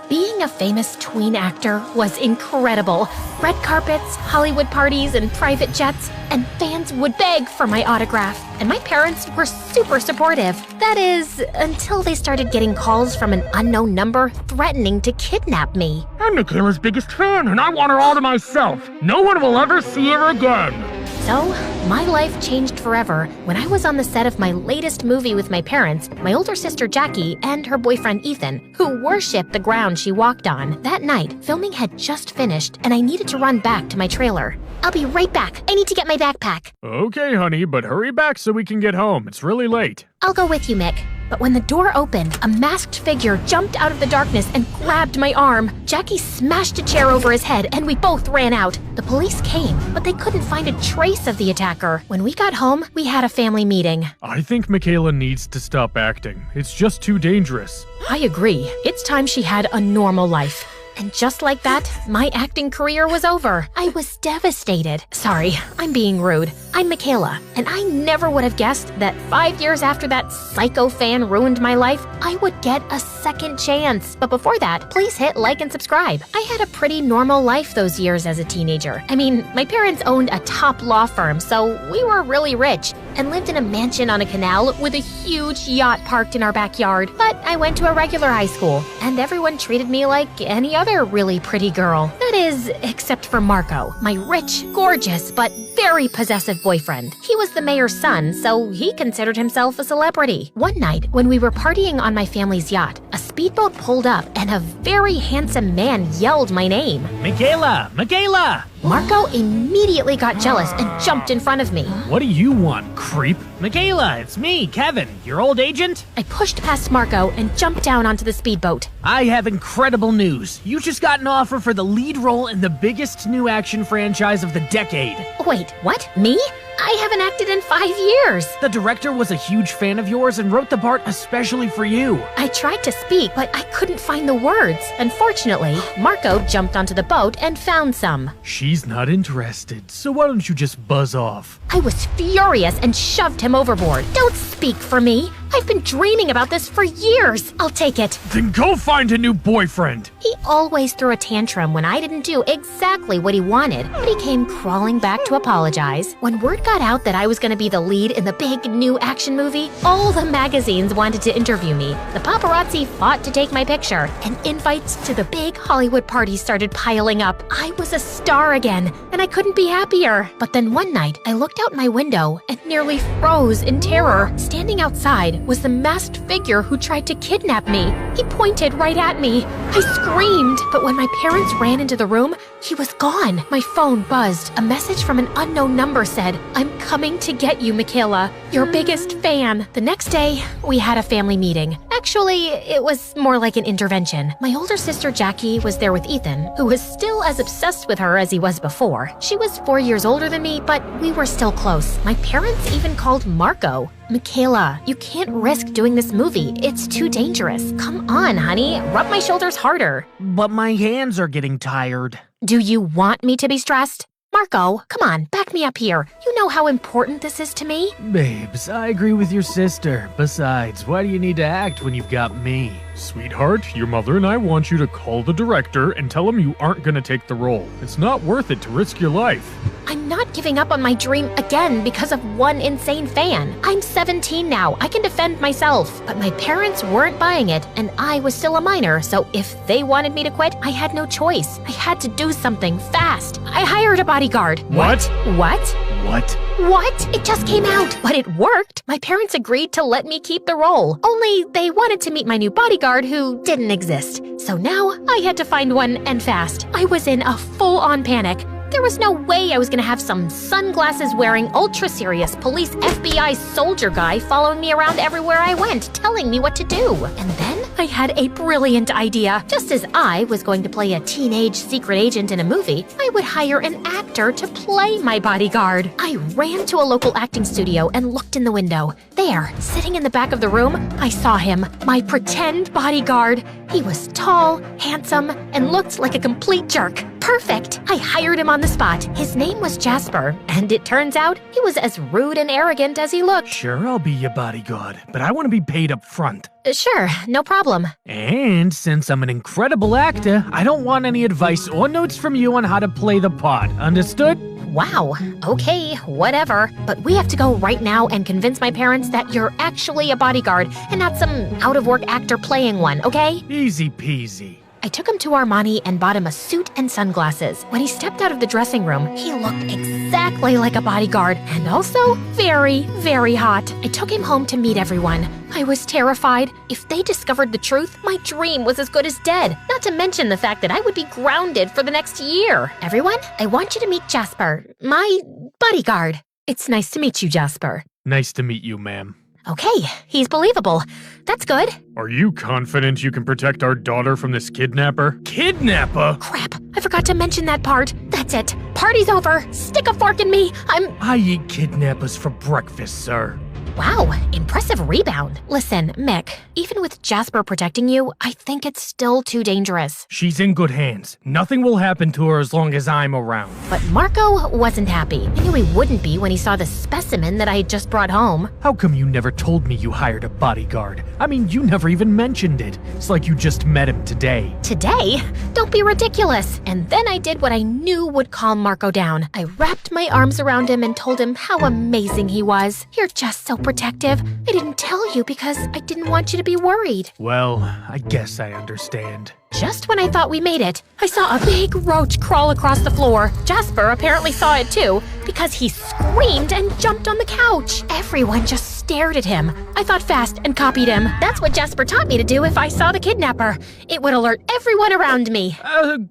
Being a famous tween actor was incredible. Red carpets, Hollywood parties, and private jets, and fans would beg for my autograph. And my parents were super supportive. That is, until they started getting calls from an unknown number threatening to kidnap me. I'm Michaela's biggest fan, and I want her all to myself. No one will ever see her again. So, my life changed forever when I was on the set of my latest movie with my parents, my older sister Jackie, and her boyfriend Ethan, who worshipped the ground she walked on. That night, filming had just finished, and I needed to run back to my trailer. I'll be right back. I need to get my backpack. Okay, honey, but hurry back so we can get home. It's really late. I'll go with you, Mick. But when the door opened, a masked figure jumped out of the darkness and grabbed my arm. Jackie smashed a chair over his head, and we both ran out. The police came, but they couldn't find a trace of the attacker. When we got home, we had a family meeting. I think Michaela needs to stop acting. It's just too dangerous. I agree. It's time she had a normal life. And just like that, my acting career was over. I was devastated. Sorry, I'm being rude. I'm Michaela, and I never would have guessed that 5 years after that psycho fan ruined my life, I would get a second chance. But before that, please hit like and subscribe. I had a pretty normal life those years as a teenager. I mean, my parents owned a top law firm, so we were really rich and lived in a mansion on a canal with a huge yacht parked in our backyard. But I went to a regular high school, and everyone treated me like any other really pretty girl. That is, except for Marco, my rich, gorgeous, but very possessive boyfriend. He was the mayor's son, so he considered himself a celebrity. One night, when we were partying on my family's yacht, a speedboat pulled up and a very handsome man yelled my name. Michaela! Michaela! Marco immediately got jealous and jumped in front of me. What do you want, creep? Michaela, it's me, Kevin, your old agent. I pushed past Marco and jumped down onto the speedboat. I have incredible news. You just got an offer for the lead role in the biggest new action franchise of the decade. Wait, what? Me? I haven't acted in 5 years. The director was a huge fan of yours and wrote the part especially for you. I tried to speak, but I couldn't find the words. Unfortunately, Marco jumped onto the boat and found some. She's not interested, so why don't you just buzz off? I was furious and shoved him overboard. Don't speak for me. I've been dreaming about this for years. I'll take it. Then go find a new boyfriend. He always threw a tantrum when I didn't do exactly what he wanted, but he came crawling back to apologize. When word got out that I was going to be the lead in the big new action movie, all the magazines wanted to interview me. The paparazzi fought to take my picture, and invites to the big Hollywood party started piling up. I was a star again, and I couldn't be happier. But then one night, I looked out my window and nearly froze in terror. Standing outside was the masked figure who tried to kidnap me. He pointed right at me. I screamed, but when my parents ran into the room, he was gone. My phone buzzed. A message from an unknown number said, "I'm coming to get you, Michaela. Your biggest fan." The next day, we had a family meeting. Actually, it was more like an intervention. My older sister Jackie was there with Ethan, who was still as obsessed with her as he was before. She was 4 years older than me, but we were still close. My parents even called Marco. "Michaela, you can't risk doing this movie. It's too dangerous. Come on, honey. Rub my shoulders harder." But my hands are getting tired. Do you want me to be stressed? Marco, come on, back me up here. You know how important this is to me. Babes, I agree with your sister. Besides, why do you need to act when you've got me? Sweetheart, your mother and I want you to call the director and tell him you aren't gonna take the role. It's not worth it to risk your life. I'm not giving up on my dream again because of one insane fan. I'm 17 now. I can defend myself. But my parents weren't buying it, and I was still a minor, so if they wanted me to quit, I had no choice. I had to do something fast. I hired a bodyguard. What? What? What? What? It just came out, but it worked. My parents agreed to let me keep the role. Only they wanted to meet my new bodyguard who didn't exist. So now I had to find one, and fast. I was in a full-on panic. There was no way I was gonna have some sunglasses-wearing, ultra-serious police FBI soldier guy following me around everywhere I went, telling me what to do. And then I had a brilliant idea. Just as I was going to play a teenage secret agent in a movie, I would hire an actor to play my bodyguard. I ran to a local acting studio and looked in the window. There, sitting in the back of the room, I saw him, my pretend bodyguard. He was tall, handsome, and looked like a complete jerk. Perfect! I hired him on the spot. His name was Jasper, and it turns out he was as rude and arrogant as he looked. Sure, I'll be your bodyguard, but I want to be paid up front. Sure, no problem. And since I'm an incredible actor, I don't want any advice or notes from you on how to play the part. Understood? Wow, okay, whatever. But we have to go right now and convince my parents that you're actually a bodyguard and not some out-of-work actor playing one, okay? Easy peasy. I took him to Armani and bought him a suit and sunglasses. When he stepped out of the dressing room, he looked exactly like a bodyguard and also very, very hot. I took him home to meet everyone. I was terrified. If they discovered the truth, my dream was as good as dead. Not to mention the fact that I would be grounded for the next year. Everyone, I want you to meet Jasper, my bodyguard. It's nice to meet you, Jasper. Nice to meet you, ma'am. Okay, he's believable. That's good. Are you confident you can protect our daughter from this kidnapper? Kidnapper? Crap, I forgot to mention that part. That's it. Party's over. Stick a fork in me. I eat kidnappers for breakfast, sir. Wow, impressive rebound. Listen, Mick, even with Jasper protecting you, I think it's still too dangerous. She's in good hands. Nothing will happen to her as long as I'm around. But Marco wasn't happy. I knew he wouldn't be when he saw the specimen that I had just brought home. How come you never told me you hired a bodyguard? I mean, you never even mentioned it. It's like you just met him today. Today? Don't be ridiculous. And then I did what I knew would calm Marco down. I wrapped my arms around him and told him how amazing he was. You're just so protective. I didn't tell you because I didn't want you to be worried. Well, I guess I understand. Just when I thought we made it, I saw a big roach crawl across the floor. Jasper apparently saw it too, because he screamed and jumped on the couch. Everyone just stared at him. I thought fast and copied him. That's what Jasper taught me to do if I saw the kidnapper. It would alert everyone around me.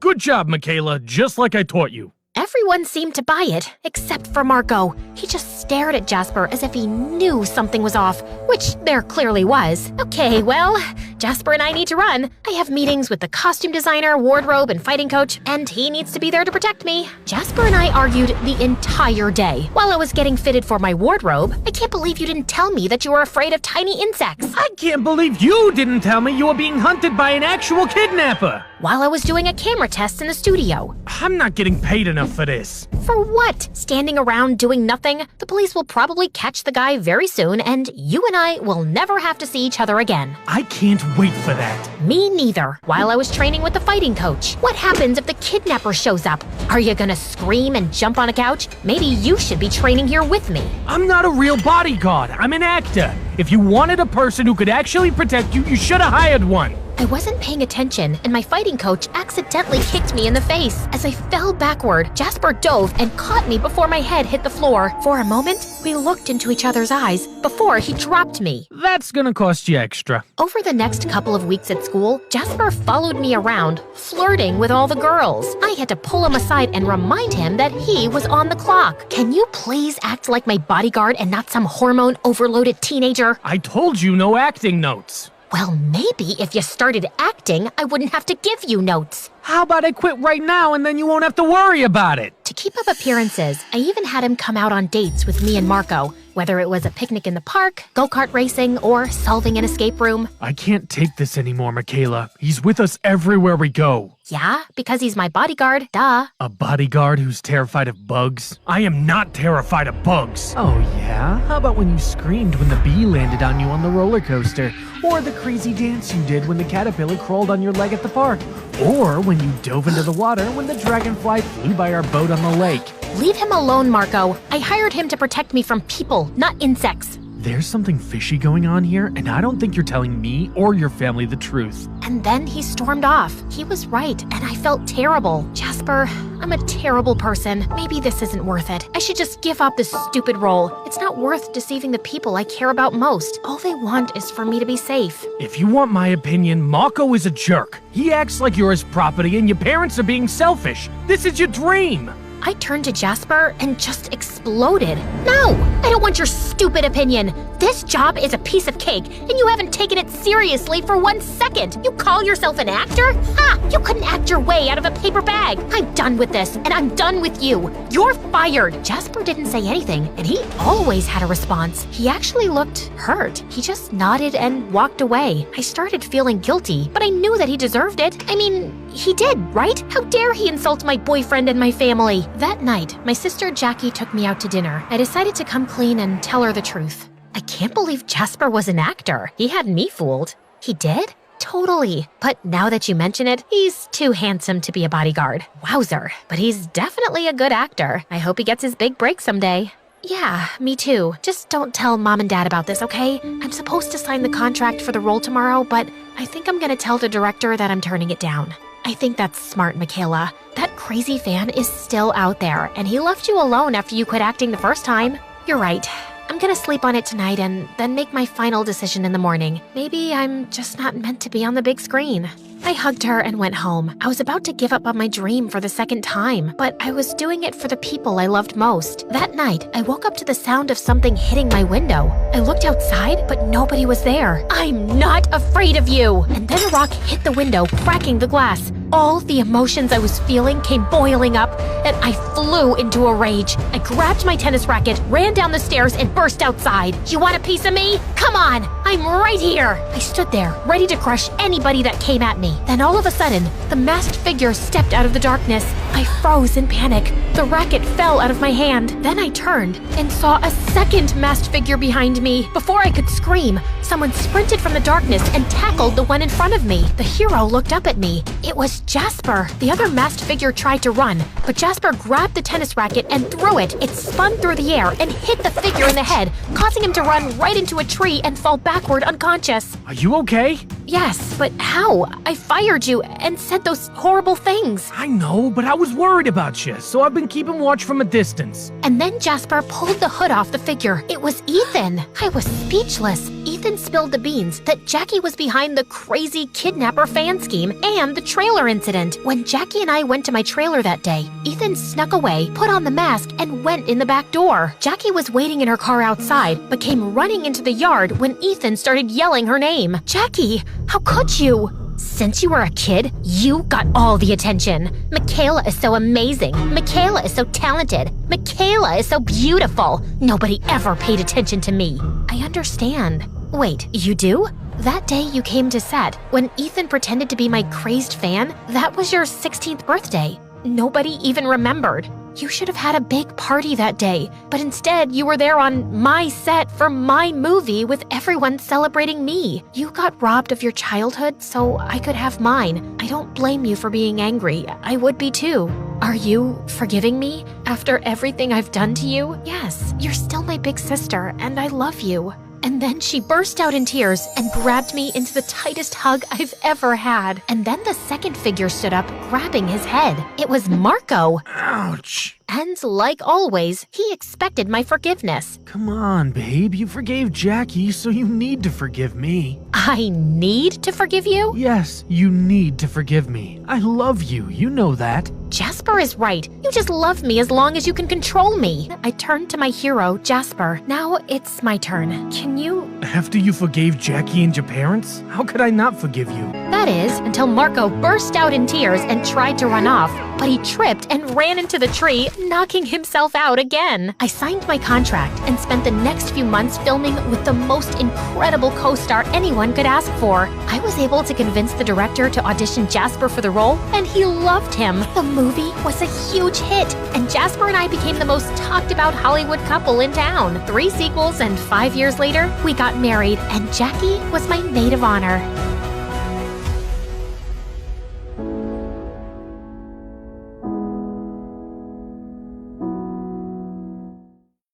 Good job, Michaela, just like I taught you. Everyone seemed to buy it, except for Marco. He just stared at Jasper as if he knew something was off, which there clearly was. Okay, well, Jasper and I need to run. I have meetings with the costume designer, wardrobe, and fighting coach, and he needs to be there to protect me. Jasper and I argued the entire day. While I was getting fitted for my wardrobe, I can't believe you didn't tell me that you were afraid of tiny insects. I can't believe you didn't tell me you were being hunted by an actual kidnapper. While I was doing a camera test in the studio. I'm not getting paid enough for this. For what? Standing around doing nothing? The police will probably catch the guy very soon, and you and I will never have to see each other again. I can't wait for that. Me neither. While I was training with the fighting coach. What happens if the kidnapper shows up? Are you gonna scream and jump on a couch? Maybe you should be training here with me. I'm not a real bodyguard. I'm an actor. If you wanted a person who could actually protect you, you should have hired one. I wasn't paying attention, and my fighting coach accidentally kicked me in the face. As I fell backward, Jasper dove and caught me before my head hit the floor. For a moment, we looked into each other's eyes before he dropped me. That's gonna cost you extra. Over the next couple of weeks at school, Jasper followed me around, flirting with all the girls. I had to pull him aside and remind him that he was on the clock. Can you please act like my bodyguard and not some hormone-overloaded teenager? I told you no acting notes. Well, maybe if you started acting, I wouldn't have to give you notes. How about I quit right now and then you won't have to worry about it? To keep up appearances, I even had him come out on dates with me and Marco, whether it was a picnic in the park, go-kart racing, or solving an escape room. I can't take this anymore, Michaela. He's with us everywhere we go. Yeah, because he's my bodyguard, duh. A bodyguard who's terrified of bugs? I am not terrified of bugs. Oh yeah? How about when you screamed when the bee landed on you on the roller coaster? Or the crazy dance you did when the caterpillar crawled on your leg at the park? Or when you dove into the water when the dragonfly flew by our boat on the lake? Leave him alone, Marco. I hired him to protect me from people, not insects. There's something fishy going on here, and I don't think you're telling me or your family the truth. And then he stormed off. He was right, and I felt terrible. Jasper, I'm a terrible person. Maybe this isn't worth it. I should just give up this stupid role. It's not worth deceiving the people I care about most. All they want is for me to be safe. If you want my opinion, Marco is a jerk. He acts like you're his property and your parents are being selfish. This is your dream. I turned to Jasper and just exploded. No, I don't want your stupid stupid opinion. This job is a piece of cake, and you haven't taken it seriously for 1 second. You call yourself an actor? Ha! You couldn't act your way out of a paper bag. I'm done with this, and I'm done with you. You're fired. Jasper didn't say anything, and he always had a response. He actually looked hurt. He just nodded and walked away. I started feeling guilty, but I knew that he deserved it. I mean, he did, right? How dare he insult my boyfriend and my family? That night, my sister Jackie took me out to dinner. I decided to come clean and tell her the truth. I can't believe Jasper was an actor. He had me fooled. He did? Totally. But now that you mention it, he's too handsome to be a bodyguard. Wowzer. But he's definitely a good actor. I hope he gets his big break someday. Yeah, me too. Just don't tell Mom and Dad about this, okay? I'm supposed to sign the contract for the role tomorrow, but I think I'm gonna tell the director that I'm turning it down. I think that's smart, Michaela. That crazy fan is still out there, and he left you alone after you quit acting the first time. You're right. I'm gonna sleep on it tonight and then make my final decision in the morning. Maybe I'm just not meant to be on the big screen. I hugged her and went home. I was about to give up on my dream for the second time, but I was doing it for the people I loved most. That night, I woke up to the sound of something hitting my window. I looked outside, but nobody was there. I'm not afraid of you! And then a rock hit the window, cracking the glass. All the emotions I was feeling came boiling up, and I flew into a rage. I grabbed my tennis racket, ran down the stairs, and burst outside. You want a piece of me? Come on! I'm right here! I stood there, ready to crush anybody that came at me. Then all of a sudden, the masked figure stepped out of the darkness. I froze in panic. The racket fell out of my hand. Then I turned and saw a second masked figure behind me. Before I could scream, someone sprinted from the darkness and tackled the one in front of me. The hero looked up at me. It was Jasper. The other masked figure tried to run, but Jasper grabbed the tennis racket and threw it. It spun through the air and hit the figure in the head, causing him to run right into a tree and fall backward unconscious. Are you okay? Yes, but how? I fired you and said those horrible things. I know, but I was worried about you, so I've been keeping watch from a distance. And then Jasper pulled the hood off the figure. It was Ethan. I was speechless. Ethan spilled the beans that Jackie was behind the crazy kidnapper fan scheme and the trailer incident. When Jackie and I went to my trailer that day, Ethan snuck away, put on the mask, and went in the back door. Jackie was waiting in her car outside, but came running into the yard when Ethan started yelling her name. Jackie, how could you? Since you were a kid, you got all the attention. Michaela is so amazing. Michaela is so talented. Michaela is so beautiful. Nobody ever paid attention to me. I understand. Wait, you do? That day you came to set, when Ethan pretended to be my crazed fan, that was your 16th birthday. Nobody even remembered. You should have had a big party that day, but instead you were there on my set for my movie with everyone celebrating me. You got robbed of your childhood so I could have mine. I don't blame you for being angry. I would be too. Are you forgiving me after everything I've done to you? Yes, you're still my big sister and I love you. And then she burst out in tears and grabbed me into the tightest hug I've ever had. And then the second figure stood up, grabbing his head. It was Marco. Ouch. And like always, he expected my forgiveness. Come on, babe. You forgave Jackie, so you need to forgive me. I need to forgive you? Yes, you need to forgive me. I love you. You know that. Jasper is right. You just love me as long as you can control me. I turned to my hero, Jasper. Now it's my turn. Can you... After you forgave Jackie and your parents, how could I not forgive you? That is, until Marco burst out in tears and tried to run off, but he tripped and ran into the tree, knocking himself out again. I signed my contract and spent the next few months filming with the most incredible co-star anyone could ask for. I was able to convince the director to audition Jasper for the role, and he loved him. The movie was a huge hit, and Jasper and I became the most talked about Hollywood couple in town. 3 sequels, and 5 years later, we got married, and Jackie was my maid of honor.